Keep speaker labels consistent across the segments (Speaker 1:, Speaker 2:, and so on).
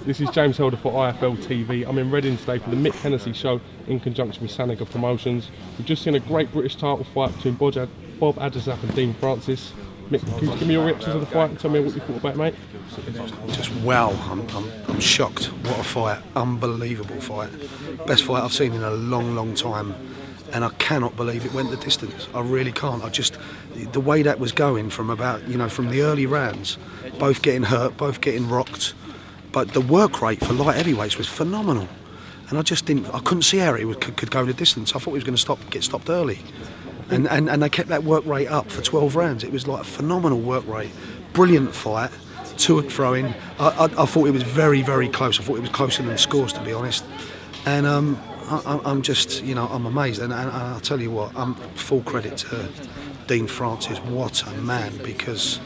Speaker 1: This is James Helder for iFL TV. I'm in Reading today for the Mick Hennessy show in conjunction with Saniga Promotions. We've just seen a great British title fight between Bob Ajisafe and Dean Francis. Mick, can you give me your reactions of the fight and tell me what you thought about it, mate?
Speaker 2: Just wow, I'm shocked. What a fight, unbelievable fight. Best fight I've seen in a long time. And I cannot believe it went the distance. I really can't. The way that was going from from the early rounds, both getting hurt, both getting rocked, but the work rate for light heavyweights was phenomenal. And I couldn't see how it could go the distance. I thought it was going to get stopped early. And they kept that work rate up for 12 rounds. It was like a phenomenal work rate. Brilliant fight, to and throwing. I thought it was very, very close. I thought it was closer than the scores, to be honest. And I'm just, I'm amazed. And I'll tell you what, full credit to Dean Francis. What a man, because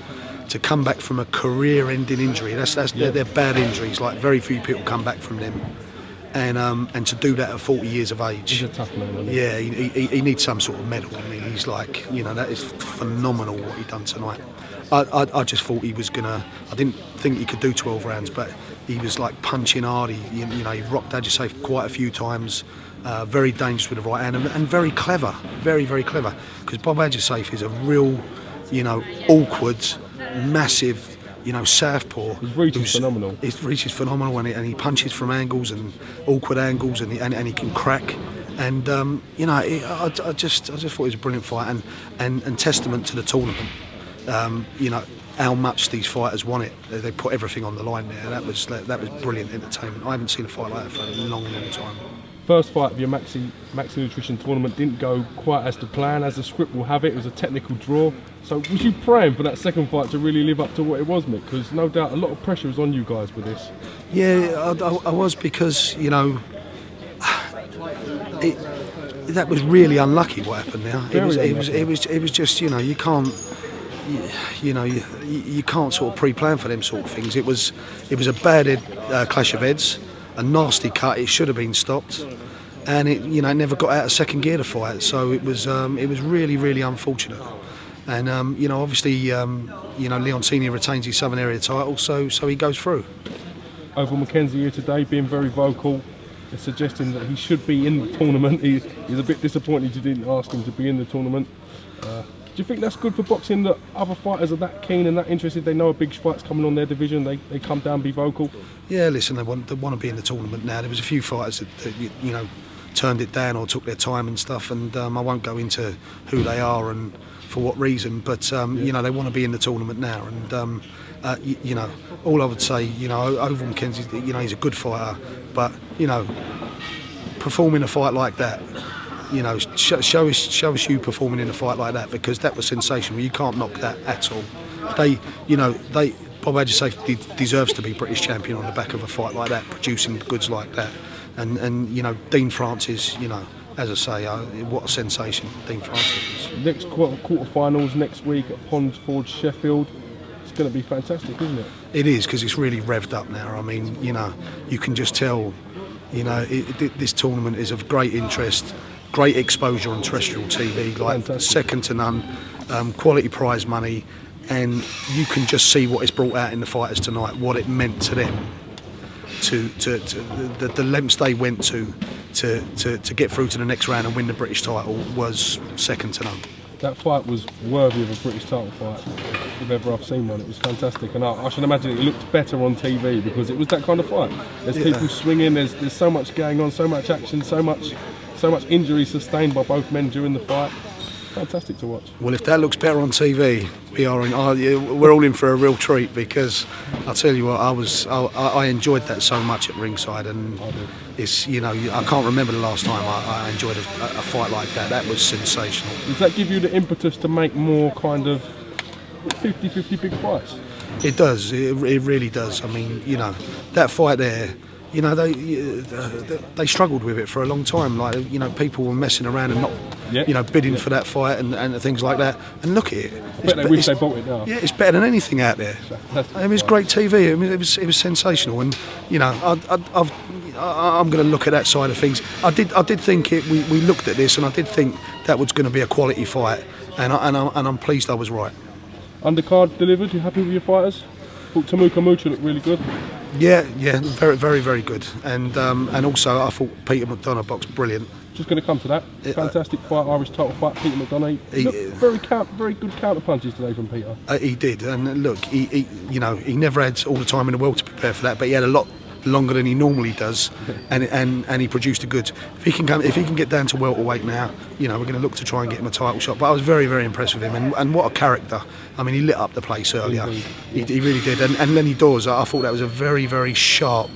Speaker 2: to come back from a career-ending injury, they're bad injuries. Like, very few people come back from them. And to do that at 40 years of age,
Speaker 1: he's a tough man, isn't he?
Speaker 2: Yeah, he needs some sort of medal. I mean, he's like, that is phenomenal what he done tonight. I just thought he was gonna. I didn't think he could do 12 rounds, but he was like punching hard. He rocked Ajisafe quite a few times. Very dangerous with the right hand and very clever, very, very clever. Because Bob Ajisafe is a real, awkward, massive. Southpaw.
Speaker 1: His reach is phenomenal.
Speaker 2: His reach is phenomenal, and he punches from angles and awkward angles, and he can crack. And I just thought it was a brilliant fight, and testament to the tournament. How much these fighters want it. They put everything on the line there. That was brilliant entertainment. I haven't seen a fight like that for a long time.
Speaker 1: First fight of your Maxi Nutrition tournament didn't go quite as the plan, as the script will have it. It was a technical draw. So was you praying for that second fight to really live up to what it was, Mick? Because no doubt a lot of pressure was on you guys with this.
Speaker 2: Yeah, I was, because that was really unlucky what happened there. It was just you can't. You can't sort of pre-plan for them sort of things. It was a bad clash of heads, a nasty cut. It should have been stopped, and it never got out of second gear to fight. So it was really, really unfortunate. And obviously Leon Senior retains his Southern Area title, so he goes through.
Speaker 1: Oval Mackenzie here today, being very vocal, suggesting that he should be in the tournament. He's a bit disappointed you didn't ask him to be in the tournament. Do you think that's good for boxing, that other fighters are that keen and that interested? They know a big fight's coming on their division, they come down, be vocal? Yeah, listen, they want to be in the tournament now. There was a few fighters that turned it down or took their time and stuff, and I won't go into who they are and for what reason, but they want to be in the tournament now. And all I would say, Oval Mackenzie, he's a good fighter, but performing a fight like that, show us you performing in a fight like that, because that was sensational. You can't knock that at all. Bob Ajisafe deserves to be British champion on the back of a fight like that, producing goods like that. And Dean Francis, as I say, what a sensation Dean Francis is. Next quarterfinals next week at Ponds Forge, Sheffield. It's going to be fantastic, isn't it?
Speaker 2: It is, because it's really revved up now. I mean, you can just tell, this tournament is of great interest. Great exposure on terrestrial TV, like fantastic. Second to none, quality prize money, and you can just see what it's brought out in the fighters tonight, what it meant to them, to the lengths they went to get through to the next round and win the British title was second to none.
Speaker 1: That fight was worthy of a British title fight, if ever I've seen one. It was fantastic, and I should imagine it looked better on TV because it was that kind of fight. There's people swinging, there's so much going on, so much action, so much injury sustained by both men during the fight. Fantastic to watch. Well,
Speaker 2: if that looks better on TV, we're all in for a real treat, because I'll tell you what, I enjoyed that so much at ringside, and it's I can't remember the last time I enjoyed a fight like that. That was sensational.
Speaker 1: Does that give you the impetus to make more kind of 50-50 big fights?
Speaker 2: It does. It really does. I mean, that fight there. They struggled with it for a long time. Like, people were messing around and not, bidding for that fight and things like that. And look at it.
Speaker 1: They wish they bought it now.
Speaker 2: Yeah, it's better than anything out there. I mean, it's great TV. I mean, it was sensational. And I'm going to look at that side of things. I did think it. We looked at this, and I did think that was going to be a quality fight. And I'm pleased I was right.
Speaker 1: Undercard delivered. You happy with your fighters? Thought Tamuka Mucha looked really good.
Speaker 2: Yeah, very, very, very good. And also I thought Peter McDonough boxed brilliant.
Speaker 1: Just going to come to that. Fantastic fight, Irish title fight. Peter McDonough. Very good counter punches today from Peter.
Speaker 2: He did, and look, he never had all the time in the world to prepare for that, but he had a lot longer than he normally does, and he produced a good. If he can get down to welterweight now, we're going to look to try and get him a title shot. But I was very, very impressed with him, and what a character. I mean, he lit up the place earlier. He really did. And Lenny Dawes, I thought that was a very, very sharp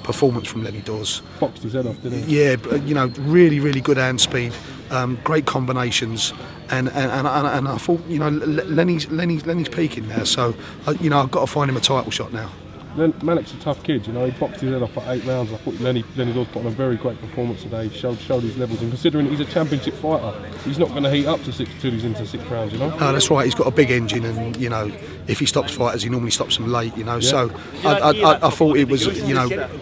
Speaker 2: performance from Lenny Dawes.
Speaker 1: Boxed his head off, didn't he?
Speaker 2: Yeah, really, really good hand speed, great combinations, and I thought, Lenny's peaking now. So, I've got to find him a title shot now.
Speaker 1: Malik's a tough kid, he boxed his head off for 8 rounds. I thought Lenny Dawes put on a very great performance today, showed his levels, and considering he's a championship fighter, he's not going to heat up to 6 till he's into 6 rounds,
Speaker 2: No, that's right, he's got a big engine, and if he stops fighters, he normally stops them late, So I thought it was,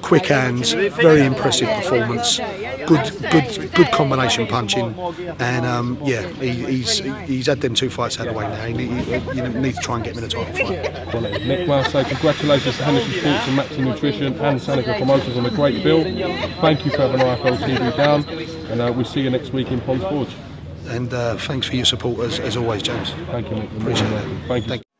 Speaker 2: quick hands, very impressive performance, good combination punching, and he's had them 2 fights out of the way now. He needs to try and get him in a title fight.
Speaker 1: Well, Nick Marsay, congratulations to Hennessy Sports and Maxi Nutrition and Seneca Promoters on a great bill. Thank you for having iFL TV down, and we'll see you next week in Ponds Forge.
Speaker 2: And thanks for your support as always, James.
Speaker 1: Thank you, Nick.
Speaker 2: Appreciate that.
Speaker 1: Thank you.